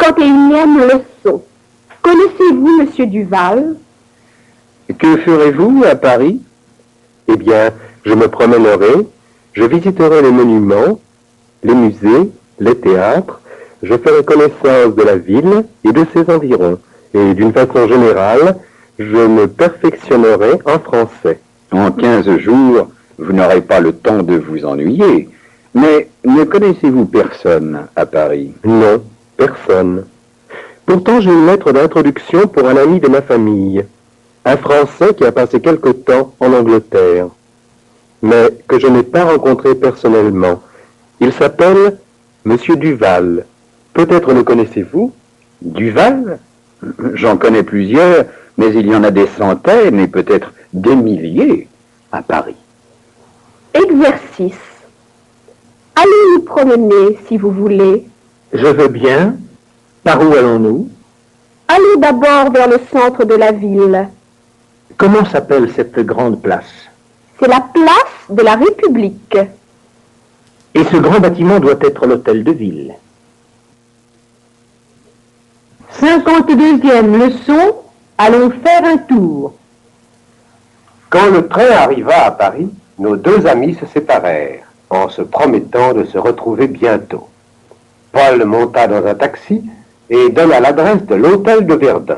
51e leçon. Connaissez-vous Monsieur Duval? Que ferez-vous à Paris? Eh bien, je me promènerai, je visiterai les monuments, les musées, les théâtres, je ferai connaissance de la ville et de ses environs. Et d'une façon générale, je me perfectionnerai en français. En 15 jours, vous n'aurez pas le temps de vous ennuyer. Mais ne connaissez-vous personne à Paris? Non, personne. Pourtant, j'ai une lettre d'introduction pour un ami de ma famille, un Français qui a passé quelque temps en Angleterre, mais que je n'ai pas rencontré personnellement. Il s'appelle Monsieur Duval. Peut-être le connaissez-vous? Duval? J'en connais plusieurs, mais il y en a des centaines et peut-être des milliers à Paris. Exercice. Allez nous promener si vous voulez. Je veux bien. Par où allons-nous? Allez d'abord vers le centre de la ville. Comment s'appelle cette grande place? C'est la place de la République. Et ce grand bâtiment doit être l'hôtel de ville. 52e leçon, allons faire un tour. Quand le train arriva à Paris, nos deux amis se séparèrent, en se promettant de se retrouver bientôt. Paul monta dans un taxi et donna l'adresse de l'hôtel de Verdun.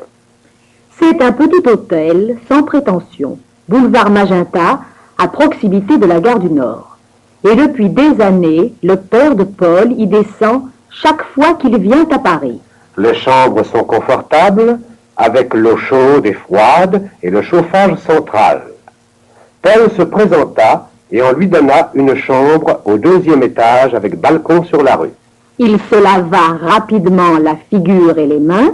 C'est un petit hôtel sans prétention, boulevard Magenta, à proximité de la gare du Nord. Et depuis des années, le père de Paul y descend chaque fois qu'il vient à Paris. Les chambres sont confortables, avec l'eau chaude et froide et le chauffage central. Paul se présenta et on lui donna une chambre au 2e étage avec balcon sur la rue. Il se lava rapidement la figure et les mains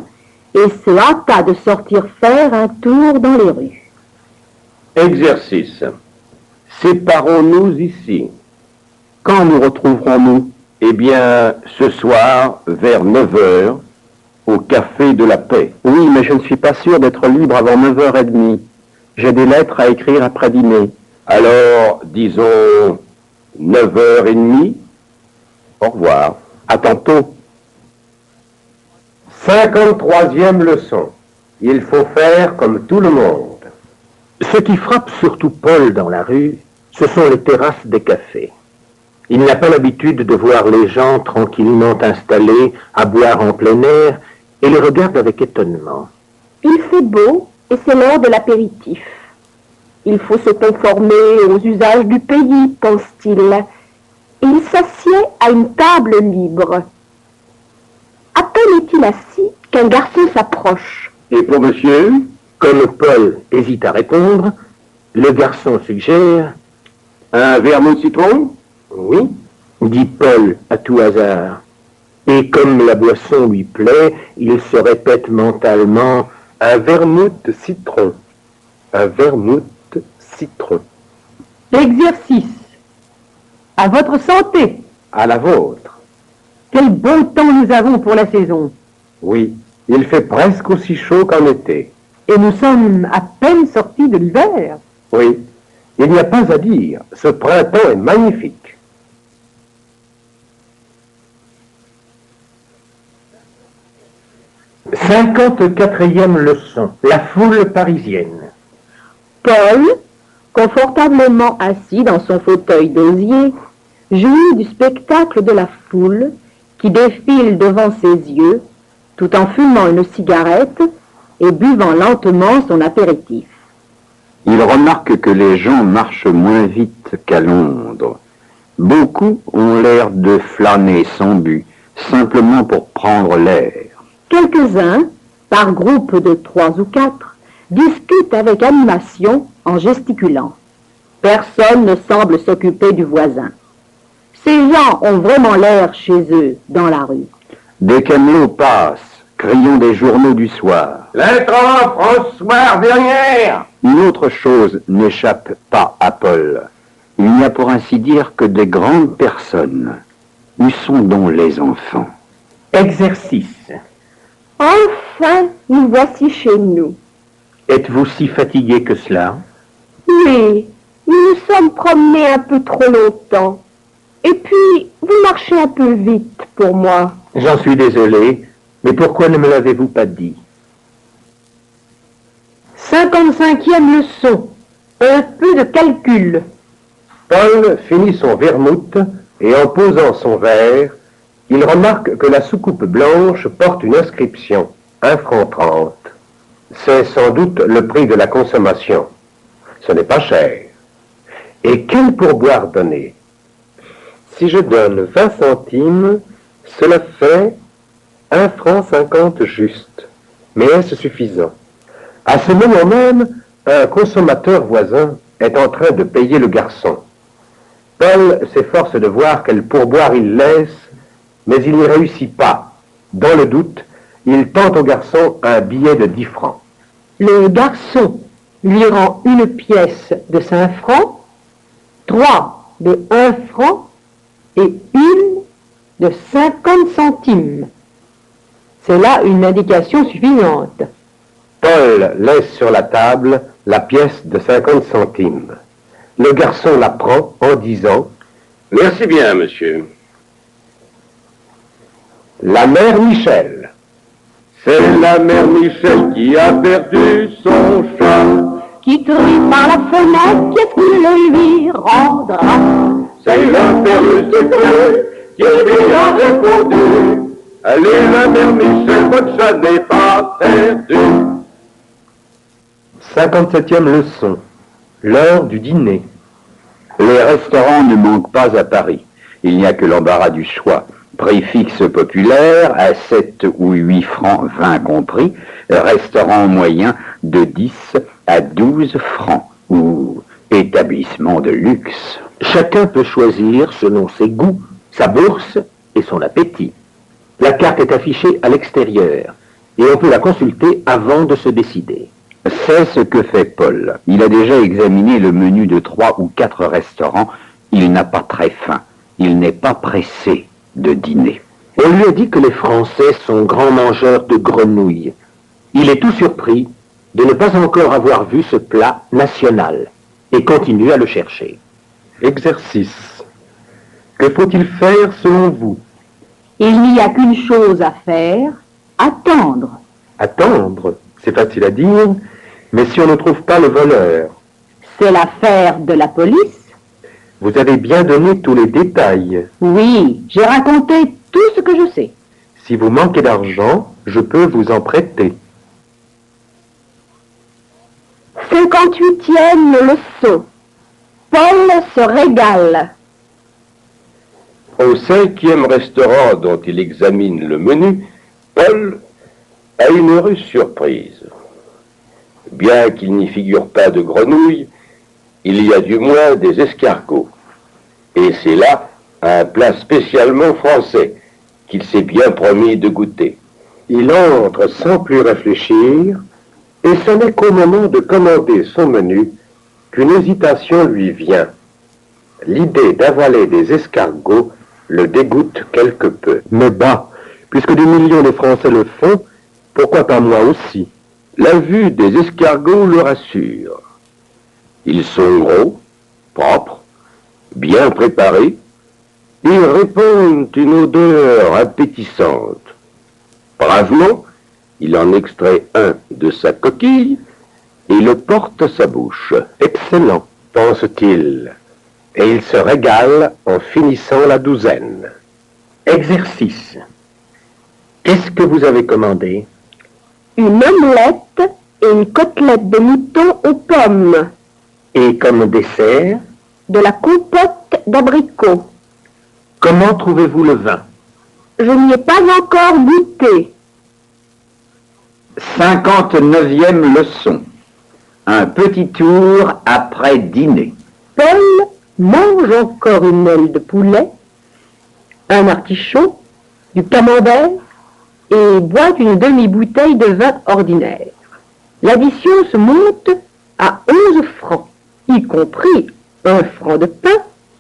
et se hâta de sortir faire un tour dans les rues. Exercice. Séparons-nous ici. Quand nous retrouverons-nous? Eh bien, ce soir, vers 9 heures, au Café de la Paix. Oui, mais je ne suis pas sûr d'être libre avant 9h30. J'ai des lettres à écrire après dîner. Alors, disons 9h30. Au revoir. À tantôt. 53e leçon. Il faut faire comme tout le monde. Ce qui frappe surtout Paul dans la rue, ce sont les terrasses des cafés. Il n'a pas l'habitude de voir les gens tranquillement installés à boire en plein air et les regarde avec étonnement. Il fait beau et c'est l'heure de l'apéritif. Il faut se conformer aux usages du pays, pense-t-il. Et il s'assied à une table libre. À peine est-il assis qu'un garçon s'approche. Et pour monsieur, comme Paul hésite à répondre, le garçon suggère « Un vermouth citron ?»« Oui, dit Paul à tout hasard. Et comme la boisson lui plaît, il se répète mentalement « Un vermouth citron. Un vermouth citron. » L'exercice. À votre santé. À la vôtre. Quel bon temps nous avons pour la saison. Oui, il fait presque aussi chaud qu'en été. Et nous sommes à peine sortis de l'hiver. Oui, il n'y a pas à dire, ce printemps est magnifique. « 54e leçon, la foule parisienne. » Paul, confortablement assis dans son fauteuil d'osier, jouit du spectacle de la foule qui défile devant ses yeux, tout en fumant une cigarette et buvant lentement son apéritif. Il remarque que les gens marchent moins vite qu'à Londres. Beaucoup ont l'air de flâner sans but, simplement pour prendre l'air. Quelques-uns, par groupe de 3 ou 4, discutent avec animation en gesticulant. Personne ne semble s'occuper du voisin. Ces gens ont vraiment l'air chez eux dans la rue. Des camelots passent, criant des journaux du soir. Lettre François dernière. Une autre chose n'échappe pas à Paul. Il n'y a pour ainsi dire que des grandes personnes. Où sont donc les enfants? Exercice. Enfin, nous voici chez nous. Êtes-vous si fatigué que cela? Oui, nous nous sommes promenés un peu trop longtemps. Et puis, vous marchez un peu vite pour moi. J'en suis désolé. Mais pourquoi ne me l'avez-vous pas dit? 55e leçon. Un peu de calcul. Paul finit son vermouth et en posant son verre, il remarque que la soucoupe blanche porte une inscription, 1,30 francs. C'est sans doute le prix de la consommation. Ce n'est pas cher. Et quel pourboire donner? Si je donne 20 centimes, cela fait 1,50 franc juste. Mais est-ce suffisant? À ce moment même, un consommateur voisin est en train de payer le garçon. Paul s'efforce de voir quel pourboire il laisse, mais il n'y réussit pas. Dans le doute, il tend au garçon un billet de 10 francs. Le garçon lui rend une pièce de 5 francs, 3 de 1 franc et une de 50 centimes. C'est là une indication suffisante. Paul laisse sur la table la pièce de 50 centimes. Le garçon la prend en disant « Merci bien, monsieur. » La mère Michel. C'est la mère Michel qui a perdu son chat. Qui crie par la fenêtre, qu'est-ce qu'il le lui rendra? C'est la mère Michel qui lui a répondu. Allez, la mère Michel, votre chat n'est pas perdu. 57e leçon. L'heure du dîner. Les restaurants ne manquent pas à Paris. Il n'y a que l'embarras du choix. Prix fixe populaire à 7 ou 8 francs, 20 compris. Restaurant moyen de 10 à 12 francs. Ou établissement de luxe. Chacun peut choisir selon ses goûts, sa bourse et son appétit. La carte est affichée à l'extérieur et on peut la consulter avant de se décider. C'est ce que fait Paul. Il a déjà examiné le menu de 3 ou 4 restaurants. Il n'a pas très faim. Il n'est pas pressé de dîner. On lui a dit que les Français sont grands mangeurs de grenouilles. Il est tout surpris de ne pas encore avoir vu ce plat national et continue à le chercher. Exercice. Que faut-il faire selon vous? Il n'y a qu'une chose à faire, attendre. Attendre, c'est facile à dire, mais si on ne trouve pas le voleur? C'est l'affaire de la police. Vous avez bien donné tous les détails. Oui, j'ai raconté tout ce que je sais. Si vous manquez d'argent, je peux vous en prêter. 58e leçon. Paul se régale. Au 5e restaurant dont il examine le menu, Paul a une heureuse surprise. Bien qu'il n'y figure pas de grenouilles, il y a du moins des escargots. Et c'est là un plat spécialement français qu'il s'est bien promis de goûter. Il entre sans plus réfléchir, et ce n'est qu'au moment de commander son menu qu'une hésitation lui vient. L'idée d'avaler des escargots le dégoûte quelque peu. Mais bah, puisque des millions de Français le font, pourquoi pas moi aussi? La vue des escargots le rassure. Ils sont gros, propres, bien préparés, et répandent une odeur appétissante. Bravement, il en extrait un de sa coquille et le porte à sa bouche. Excellent, pense-t-il, et il se régale en finissant la douzaine. Exercice. Qu'est-ce que vous avez commandé? Une omelette et une côtelette de mouton aux pommes. Et comme dessert? De la compote d'abricots. Comment trouvez-vous le vin? Je n'y ai pas encore goûté. 59e leçon. Un petit tour après dîner. Paul mange encore une aile de poulet, un artichaut, du camembert et boit une demi-bouteille de vin ordinaire. L'addition se monte à 11 francs, y compris 1 franc de pain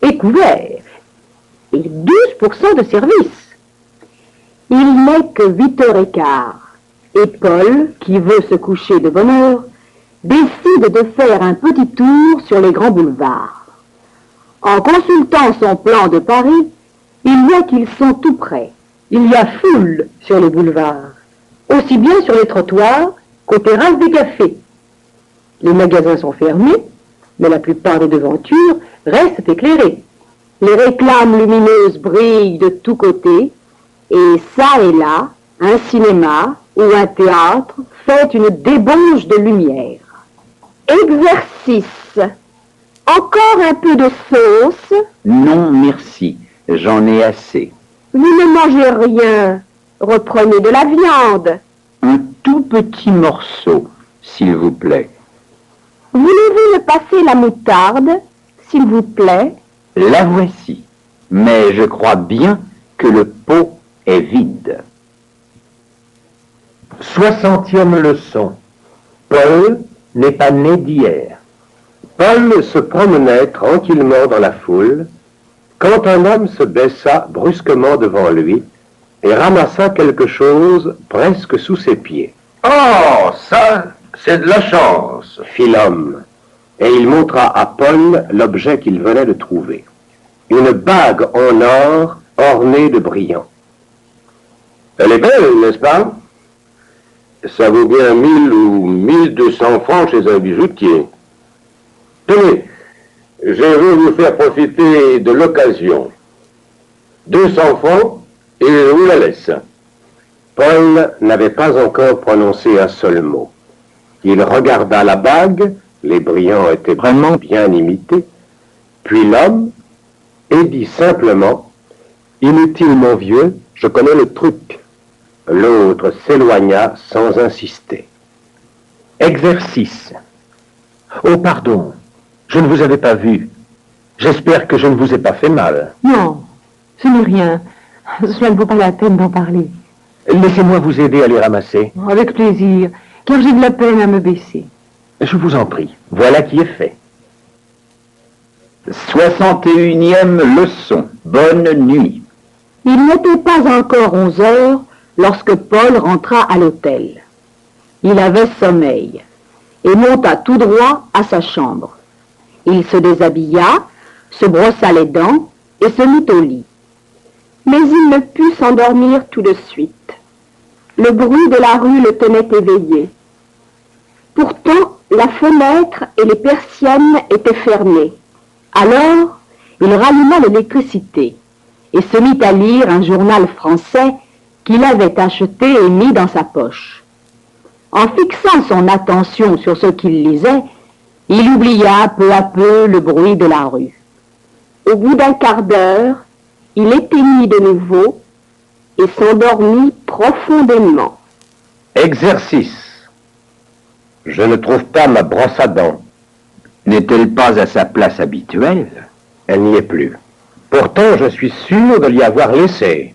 et couvert, et 12% de service. Il n'est que 8h15, et Paul, qui veut se coucher de bonne heure, décide de faire un petit tour sur les grands boulevards. En consultant son plan de Paris, il voit qu'ils sont tout près. Il y a foule sur les boulevards, aussi bien sur les trottoirs qu'aux terrasses des cafés. Les magasins sont fermés, mais la plupart des devantures restent éclairées. Les réclames lumineuses brillent de tous côtés, et ça et là, un cinéma ou un théâtre fait une débauche de lumière. Exercice. Encore un peu de sauce? Non, merci. J'en ai assez. Vous ne mangez rien. Reprenez de la viande. Un tout petit morceau, s'il vous plaît. Voulez-vous me passer la moutarde, s'il vous plaît? La voici. Mais je crois bien que le pot est vide. 60e leçon. Paul n'est pas né d'hier. Paul se promenait tranquillement dans la foule quand un homme se baissa brusquement devant lui et ramassa quelque chose presque sous ses pieds. « Oh, ça, c'est de la chance !» fit l'homme, et il montra à Paul l'objet qu'il venait de trouver. Une bague en or ornée de brillants. « Elle est belle, n'est-ce pas? Ça vaut bien 1000 ou 1200 francs chez un bijoutier. Tenez, je veux vous faire profiter de l'occasion. 200 francs et je vous la laisse. » Paul n'avait pas encore prononcé un seul mot. Il regarda la bague, les brillants étaient vraiment bien imités, puis l'homme, et dit simplement « Inutile, mon vieux, je connais le truc. » L'autre s'éloigna sans insister. Exercice. Oh, pardon, je ne vous avais pas vu. J'espère que je ne vous ai pas fait mal. Non, ce n'est rien. Cela ne vaut pas la peine d'en parler. Laissez-moi vous aider à les ramasser. Avec plaisir, car j'ai de la peine à me baisser. Je vous en prie. Voilà qui est fait. 61e leçon. Bonne nuit. Il n'était pas encore 11 heures lorsque Paul rentra à l'hôtel. Il avait sommeil et monta tout droit à sa chambre. Il se déshabilla, se brossa les dents et se mit au lit. Mais il ne put s'endormir tout de suite. Le bruit de la rue le tenait éveillé. Pourtant, la fenêtre et les persiennes étaient fermées. Alors, il ralluma l'électricité et se mit à lire un journal français qu'il avait acheté et mis dans sa poche. En fixant son attention sur ce qu'il lisait, il oublia peu à peu le bruit de la rue. Au bout d'un quart d'heure, il éteignit de nouveau et s'endormit profondément. Exercice. Je ne trouve pas ma brosse à dents. N'est-elle pas à sa place habituelle? Elle n'y est plus. Pourtant, je suis sûr de l'y avoir laissée.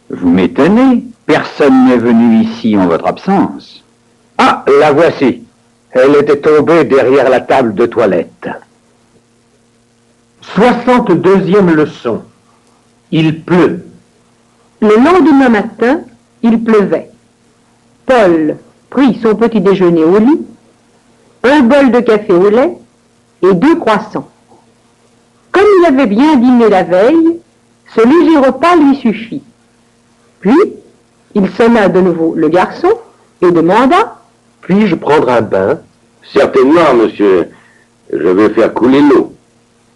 Vous m'étonnez. Personne n'est venu ici en votre absence. Ah, la voici. Elle était tombée derrière la table de toilette. 62e leçon. Il pleut. Le lendemain matin, il pleuvait. Paul prit son petit déjeuner au lit, un bol de café au lait et 2 croissants. Comme il avait bien dîné la veille, ce léger repas lui suffit. Puis, il sonna de nouveau le garçon et demanda « Puis-je prendre un bain ?»« Certainement, monsieur. Je vais faire couler l'eau.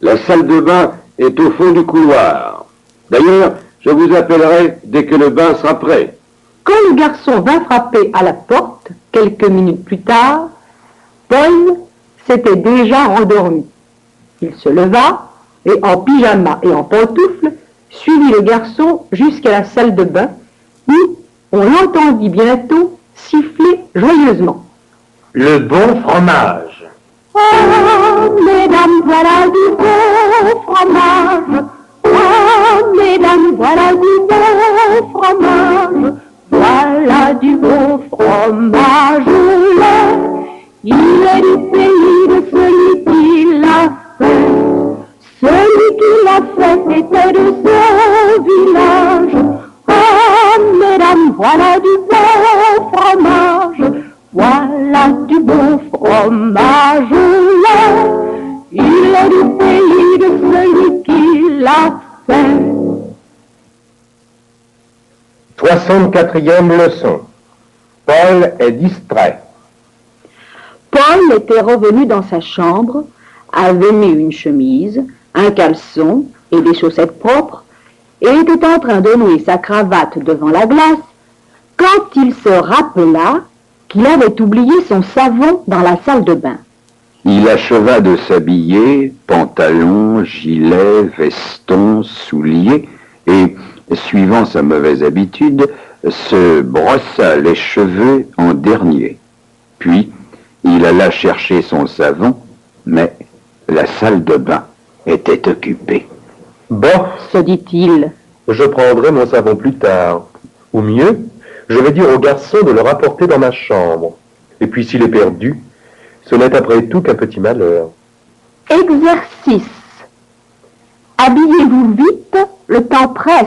La salle de bain est au fond du couloir. D'ailleurs, je vous appellerai dès que le bain sera prêt. » Quand le garçon vint frapper à la porte, quelques minutes plus tard, Paul s'était déjà endormi. Il se leva et en pyjama et en pantoufles, suivit le garçon jusqu'à la salle de bain où on l'entendit bientôt siffler joyeusement. Le bon fromage. Oh, mesdames, voilà du bon fromage. Oh, mesdames, voilà du bon fromage. Voilà du bon fromage au lait. Il est du pays de celui qui l'a fait. Celui qui l'a fait était de ce village. Oh, mesdames, voilà du bon fromage. Voilà du bon fromage au lait. Il est du pays de celui qui l'a fait. 64e leçon. Paul est distrait. Paul était revenu dans sa chambre, avait mis une chemise, un caleçon et des chaussettes propres, et était en train de nouer sa cravate devant la glace, quand il se rappela qu'il avait oublié son savon dans la salle de bain. Il acheva de s'habiller, pantalon, gilet, veston, souliers, et, suivant sa mauvaise habitude, se brossa les cheveux en dernier. Puis, il alla chercher son savon, mais la salle de bain était occupée. Bon, Se dit-il, je prendrai mon savon plus tard. Ou mieux, je vais dire au garçon de le rapporter dans ma chambre. Et puis s'il est perdu, ce n'est après tout qu'un petit malheur. exercice. Habillez-vous vite, le temps presse.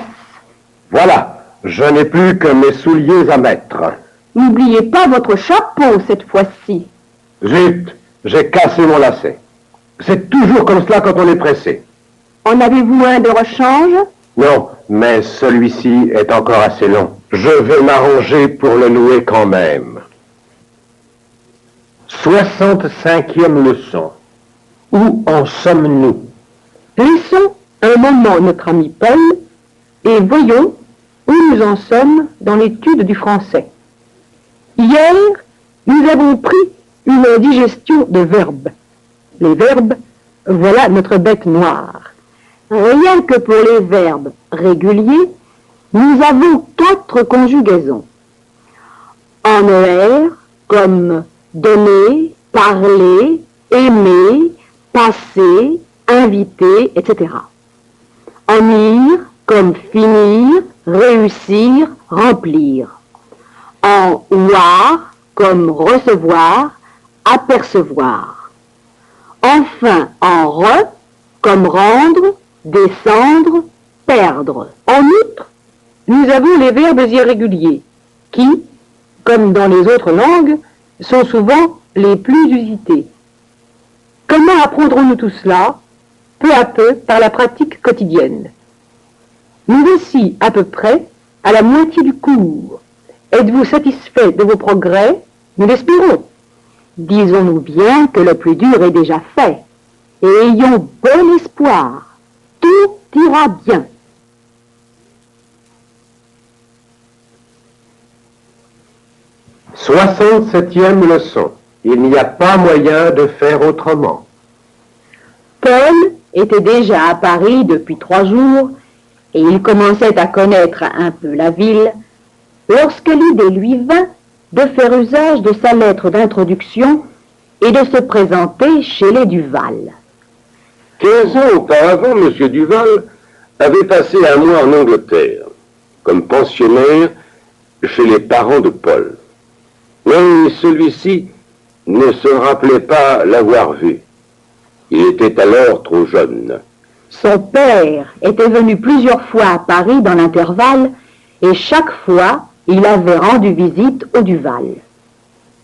Voilà, je n'ai plus que mes souliers à mettre. N'oubliez pas votre chapeau cette fois-ci. Zut, j'ai cassé mon lacet. C'est toujours comme cela quand on est pressé. En avez-vous un de rechange? Non, mais celui-ci est encore assez long. Je vais m'arranger pour le nouer quand même. 65e leçon. Où en sommes-nous? Laissons un moment notre ami Paul et voyons où nous en sommes dans l'étude du français. Hier, nous avons pris une digestion de verbes. Les verbes, voilà notre bête noire. Rien que pour les verbes réguliers, nous avons 4 conjugaisons. En ER, comme donner, parler, aimer, passer, inviter, etc. En IR, comme finir, réussir, remplir. En OIR, comme recevoir, apercevoir. Enfin, en RE, comme rendre, descendre, perdre. En outre, nous avons les verbes irréguliers, qui, comme dans les autres langues, sont souvent les plus usités. Comment apprendrons-nous tout cela? Peu à peu, par la pratique quotidienne. Nous voici à peu près à la moitié du cours. Êtes-vous satisfait de vos progrès? Nous l'espérons. Disons-nous bien que le plus dur est déjà fait, et ayons bon espoir. Tout ira bien. « 67e leçon. Il n'y a pas moyen de faire autrement. » Paul était déjà à Paris depuis 3 jours, et il commençait à connaître un peu la ville, lorsque l'idée lui vint de faire usage de sa lettre d'introduction et de se présenter chez les Duval. 15 ans auparavant, M. Duval avait passé un mois en Angleterre, comme pensionnaire chez les parents de Paul. Mais celui-ci ne se rappelait pas l'avoir vu. Il était alors trop jeune. Son père était venu plusieurs fois à Paris dans l'intervalle, et chaque fois, il avait rendu visite au Duval.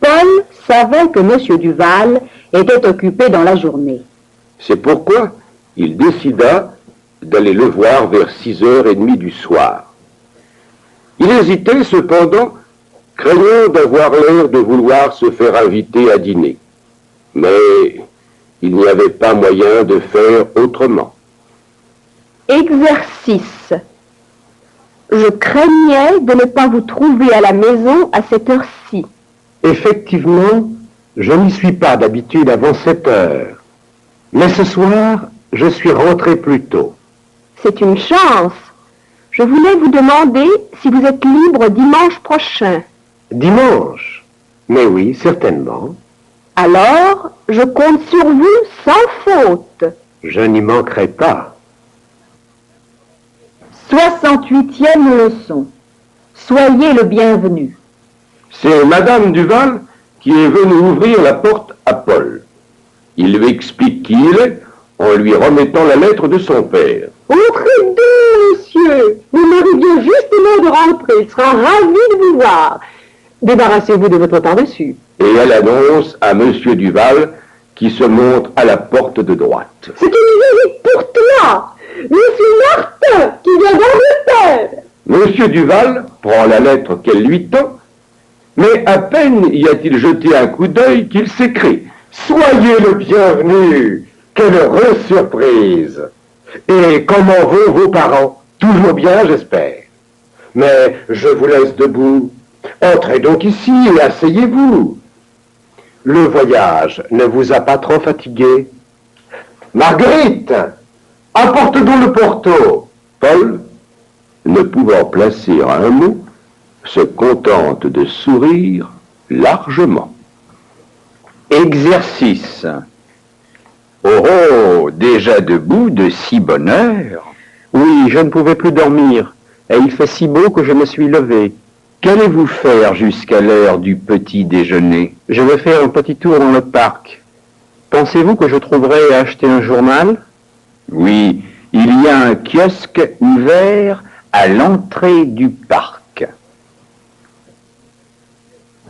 Paul savait que M. Duval était occupé dans la journée. C'est pourquoi il décida d'aller le voir vers 6h30 du soir. Il hésitait cependant, craignant d'avoir l'air de vouloir se faire inviter à dîner. Mais il n'y avait pas moyen de faire autrement. Exercice. Je craignais de ne pas vous trouver à la maison à cette heure-ci. Effectivement, je n'y suis pas d'habitude avant 7h. Mais ce soir, je suis rentré plus tôt. C'est une chance. Je voulais vous demander si vous êtes libre dimanche prochain. Dimanche? Mais oui, certainement. Alors, je compte sur vous sans faute. Je n'y manquerai pas. 68e leçon. Soyez le bienvenu. C'est Madame Duval qui est venue ouvrir la porte à Paul. Il lui explique qui il est en lui remettant la lettre de son père. Entrez donc, monsieur. Mon mari vient justement de rentrer. Il sera ravi de vous voir. Débarrassez-vous de votre par-dessus. Et elle annonce à Monsieur Duval qui se montre à la porte de droite. C'est une visite pour toi. Monsieur Martin, qui vient d'Angleterre. M. Monsieur Duval prend la lettre qu'elle lui tend, mais à peine y a-t-il jeté un coup d'œil qu'il s'écrie: Soyez le bienvenu! Quelle heureuse surprise! Et comment vont vos parents? Toujours bien, j'espère. Mais je vous laisse debout. Entrez donc ici et asseyez-vous. Le voyage ne vous a pas trop fatigué? Marguerite, apporte donc le porto. Paul, ne pouvant placer un mot, se contente de sourire largement. Exercice. Oh, oh, déjà debout de si bonne heure? Oui, je ne pouvais plus dormir, et il fait si beau que je me suis levé. Qu'allez-vous faire jusqu'à l'heure du petit déjeuner? Je vais faire un petit tour dans le parc. Pensez-vous que je trouverai à acheter un journal? Oui, il y a un kiosque ouvert à l'entrée du parc.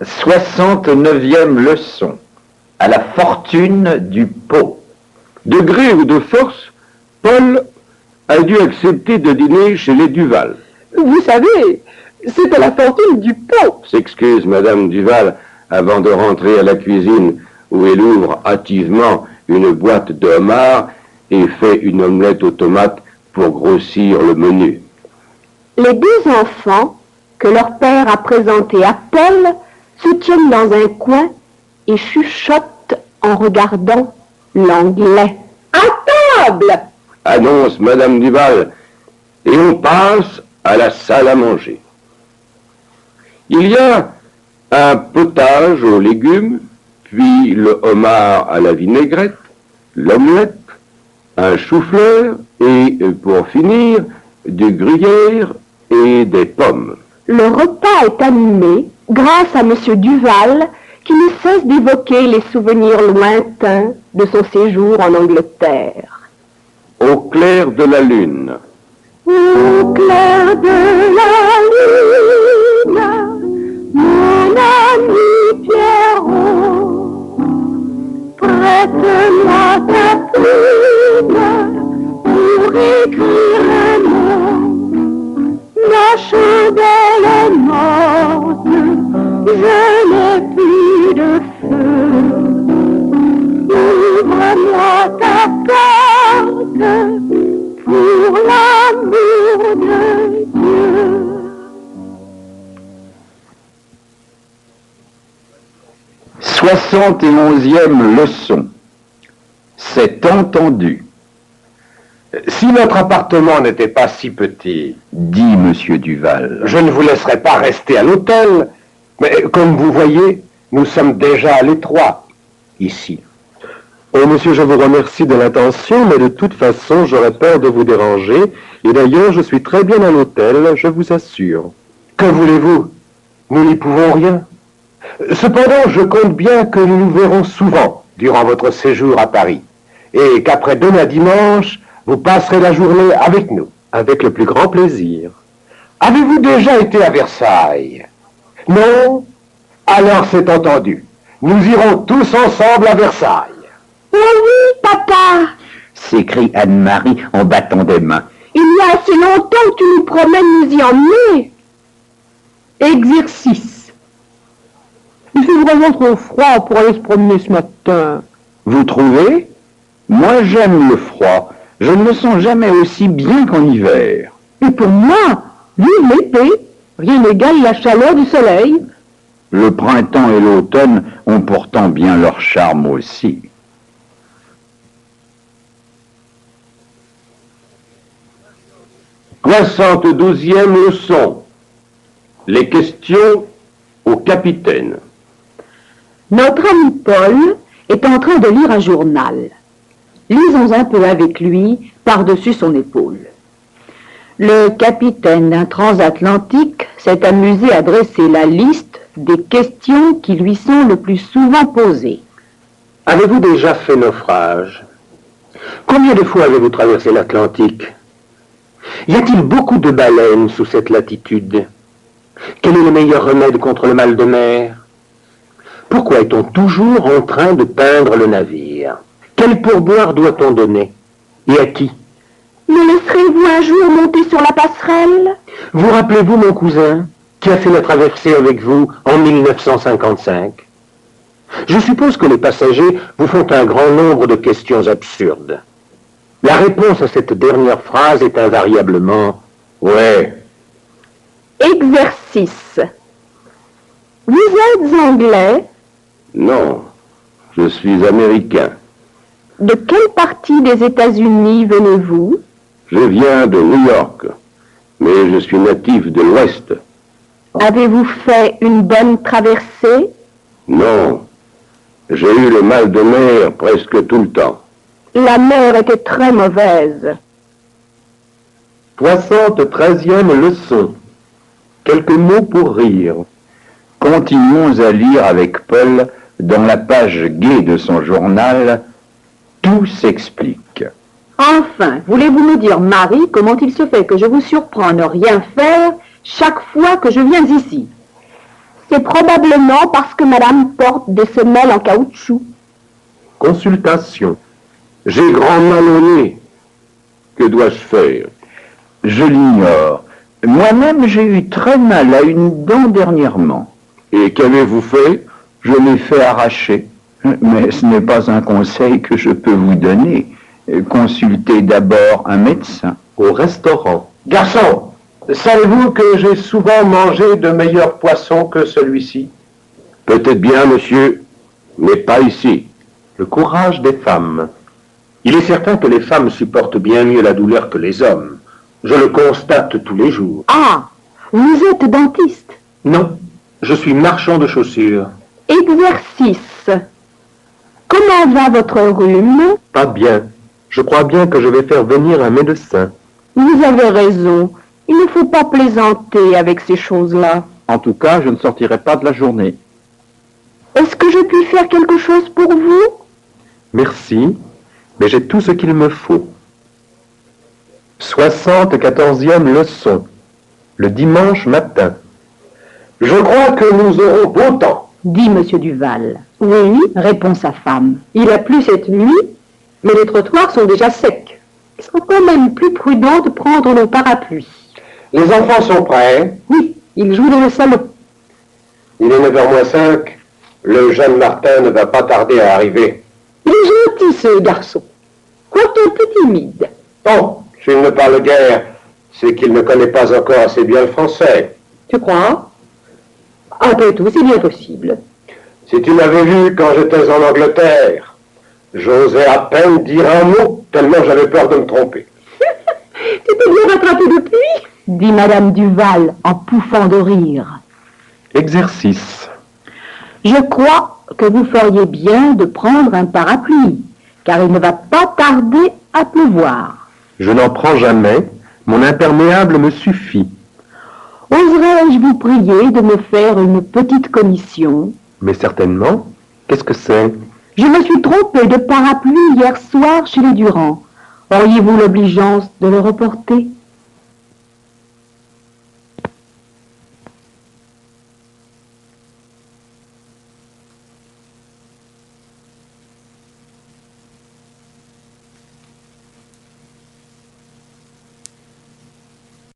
69e leçon. À la fortune du pot. De gré ou de force, Paul a dû accepter de dîner chez les Duval. Vous savez, c'est à la fortune du pot. S'excuse Madame Duval avant de rentrer à la cuisine où elle ouvre hâtivement une boîte de homard et fait une omelette aux tomates pour grossir le menu. Les deux enfants que leur père a présentés à Paul se tiennent dans un coin et chuchotent en regardant l'anglais. À table! Annonce Madame Duval, et on passe à la salle à manger. Il y a un potage aux légumes, puis le homard à la vinaigrette, l'omelette, un chou-fleur et, pour finir, du gruyère et des pommes. Le repas est animé grâce à M. Duval, qui ne cesse d'évoquer les souvenirs lointains de son séjour en Angleterre. Au clair de la lune. Au clair de la lune, mon ami Pierrot, prête-moi ta plume pour écrire un mot. Ma chandelle est morte, je n'ai plus de feu. Ouvre-moi ta porte pour l'amour de Dieu. Soixante et 11e leçon. C'est entendu. Si notre appartement n'était pas si petit, Dit Monsieur Duval. je ne vous laisserais pas rester à l'hôtel. Mais comme vous voyez, nous sommes déjà à l'étroit, ici. Oh, monsieur, je vous remercie de l'attention, mais de toute façon, j'aurais peur de vous déranger, et d'ailleurs, je suis très bien à l'hôtel, je vous assure. Que voulez-vous? Nous n'y pouvons rien. Cependant, je compte bien que nous nous verrons souvent durant votre séjour à Paris, et qu'après demain dimanche, vous passerez la journée avec nous. Avec le plus grand plaisir. Avez-vous déjà été à Versailles? Non? Alors c'est entendu. Nous irons tous ensemble à Versailles. Oui, oui, papa. S'écrie Anne-Marie en battant des mains. Il y a assez longtemps que tu nous promets de nous y emmener. Exercice. Il fait vraiment trop froid pour aller se promener ce matin. Vous trouvez? Moi, j'aime le froid. Je ne me sens jamais aussi bien qu'en hiver. Et pour moi, vive l'été. Rien n'égale la chaleur du soleil. Le printemps et l'automne ont pourtant bien leur charme aussi. Soixante-douzième leçon. Les questions au capitaine. Notre ami Paul est en train de lire un journal. Lisons un peu avec lui par-dessus son épaule. Le capitaine d'un transatlantique s'est amusé à dresser la liste des questions qui lui sont le plus souvent posées. Avez-vous déjà fait naufrage? Combien de fois avez-vous traversé l'Atlantique? Y a-t-il beaucoup de baleines sous cette latitude? Quel est le meilleur remède contre le mal de mer? Pourquoi est-on toujours en train de peindre le navire? Quel pourboire doit-on donner? Et à qui? Me laisserez-vous un jour monter sur la passerelle? Vous rappelez-vous mon cousin qui a fait la traversée avec vous en 1955? Je suppose que les passagers vous font un grand nombre de questions absurdes. La réponse à cette dernière phrase est invariablement « Ouais ». Exercice. Vous êtes anglais? Non, je suis américain. De quelle partie des États-Unis venez-vous? Je viens de New York, mais je suis natif de l'Ouest. Avez-vous fait une bonne traversée? Non, j'ai eu le mal de mer presque tout le temps. La mer était très mauvaise. 73e leçon. Quelques mots pour rire. Continuons à lire avec Paul dans la page gaie de son journal « Tout s'explique ». Enfin, voulez-vous me dire, Marie, comment il se fait que je vous surprends à ne rien faire chaque fois que je viens ici? C'est probablement parce que madame porte des semelles en caoutchouc. Consultation. J'ai grand mal au nez. Que dois-je faire? Je l'ignore. Moi-même, j'ai eu très mal à une dent dernièrement. Et qu'avez-vous fait? Je l'ai fait arracher. Mais ce n'est pas un conseil que je peux vous donner. Consultez d'abord un médecin. Au restaurant. Garçon, savez-vous que j'ai souvent mangé de meilleurs poissons que celui-ci? Peut-être bien, monsieur, mais pas ici. Le courage des femmes. Il est certain que les femmes supportent bien mieux la douleur que les hommes. Je le constate tous les jours. Ah, vous êtes dentiste. Non, je suis marchand de chaussures. Exercice. Comment va votre rhume? Pas bien. Je crois bien que je vais faire venir un médecin. Vous avez raison. Il ne faut pas plaisanter avec ces choses-là. En tout cas, je ne sortirai pas de la journée. Est-ce que je puis faire quelque chose pour vous? Merci, mais j'ai tout ce qu'il me faut. 74e leçon. Le dimanche matin. Je crois que nous aurons beau temps. Dit Monsieur Duval. Oui, répond sa femme. Il a plu cette nuit, mais les trottoirs sont déjà secs. Il sera quand même plus prudent de prendre nos parapluies. Les enfants sont prêts. Oui, ils jouent dans le salon. Il est 9h moins 5. Le jeune Martin ne va pas tarder à arriver. Il est gentil, ce garçon. Quoique un peu timide. Oh, s'il ne parle guère, c'est qu'il ne connaît pas encore assez bien le français. Tu crois? Après tout, c'est bien possible. Si tu m'avais vu quand j'étais en Angleterre, j'osais à peine dire un mot, tellement j'avais peur de me tromper. Tu t'es bien rattrapé depuis? Dit Madame Duval en pouffant de rire. Exercice. Je crois que vous feriez bien de prendre un parapluie, car il ne va pas tarder à pleuvoir. Je n'en prends jamais. Mon imperméable me suffit. Oserais-je vous prier de me faire une petite commission? Mais certainement. Qu'est-ce que c'est? Je me suis trompée de parapluie hier soir chez les Durand. Auriez-vous l'obligeance de le reporter?